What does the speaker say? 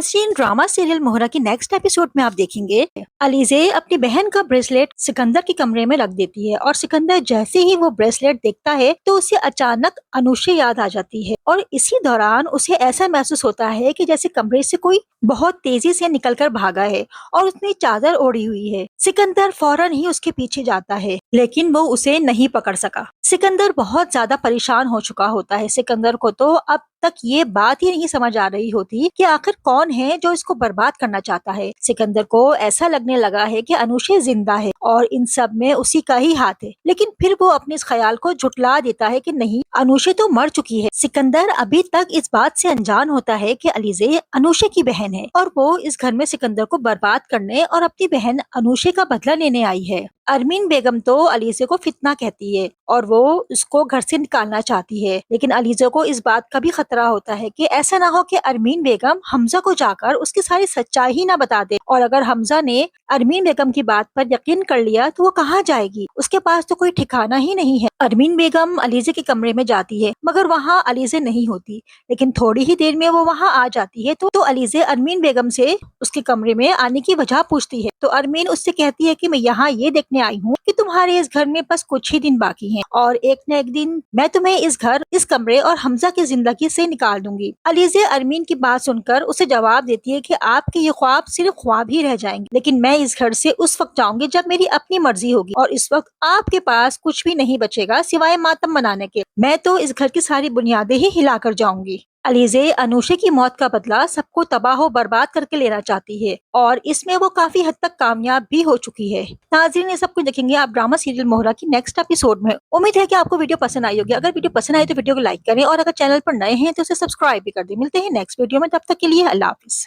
हसीन drama serial मोहरा की next episode में आप देखेंगे अलीजे अपनी बहन का ब्रेसलेट सिकंदर के कमरे में रख देती है और सिकंदर जैसे ही वो ब्रेसलेट देखता है तो उसे अचानक अनुषा याद आ जाती है और इसी दौरान उसे ऐसा महसूस होता है कि जैसे कमरे से कोई बहुत तेजी से निकलकर भागा है और उसने चादर ओढ़ी हुई है। सिकंदर फौरन ही उसके पीछे जाता है लेकिन वो उसे नहीं पकड़ सका। सिकंदर बहुत ज्यादा परेशान हो चुका होता है। सिकंदर को तो अब तक ये बात ही नहीं समझ आ रही होती कि आखिर कौन है जो इसको बर्बाद करना चाहता है। सिकंदर को ऐसा लगने लगा है कि अनुषा जिंदा है और इन सब में उसी का ही हाथ है, लेकिन फिर वो अपने इस ख्याल को झुटला देता है कि नहीं, अनुषा तो मर चुकी है। सिकंदर अभी तक इस बात से अनजान होता है कि अलीजे अनुषा की बहन है और वो इस घर में सिकंदर को बर्बाद करने और अपनी बहन अनुषा का बदला लेने आई है। अरमीन बेगम तो अलीजे को फितना कहती है और वो उसको घर से निकालना चाहती है, लेकिन अलीजे को इस बात का भी खतरा होता है कि ऐसा ना हो कि अरमीन बेगम हमजा को जाकर उसकी सारी सच्चाई ही ना बता दे, और अगर हमजा ने अरमीन बेगम की बात पर यकीन कर लिया तो वो कहाँ जाएगी, उसके पास तो कोई ठिकाना ही नहीं है। अरमीन बेगम अलीजे के कमरे में जाती है मगर वहाँ अलीजे नहीं होती, लेकिन थोड़ी ही देर में वो वहाँ आ जाती है तो अलीजे अरमीन बेगम से उसके कमरे में आने की वजह पूछती है। तो अरमीन उससे कहती है कि मैं यहाँ ये देखने आई हूँ कि तुम्हारे इस घर में बस कुछ ही दिन बाकी हैं और एक न एक दिन मैं तुम्हें इस घर, इस कमरे और हमजा की जिंदगी से निकाल दूंगी। अलीजे अरमीन की बात सुनकर उसे जवाब देती है कि आपके ये ख्वाब सिर्फ ख्वाब ही रह जाएंगे, लेकिन मैं इस घर से उस वक्त जाऊंगी जब मेरी अपनी मर्जी होगी और इस वक्त आपके पास कुछ भी नहीं बचेगा सिवाय मातम मनाने के। मैं तो इस घर की सारी बुनियादें ही हिलाकर जाऊंगी। अलीजे अनुषा की मौत का बदला सबको तबाह बर्बाद करके लेना चाहती है और इसमें वो काफी हद तक कामयाब भी हो चुकी है। नाज़रीन, ये सब कुछ देखेंगे आप ड्रामा सीरियल मोहरा की नेक्स्ट एपिसोड में। उम्मीद है कि आपको वीडियो पसंद आई होगी। अगर वीडियो पसंद आई तो वीडियो को लाइक करें और अगर चैनल पर नए हैं तो उसे सब्सक्राइब भी कर दें। मिलते हैं नेक्स्ट वीडियो में, तब तक के लिए अल्लाह हाफिज।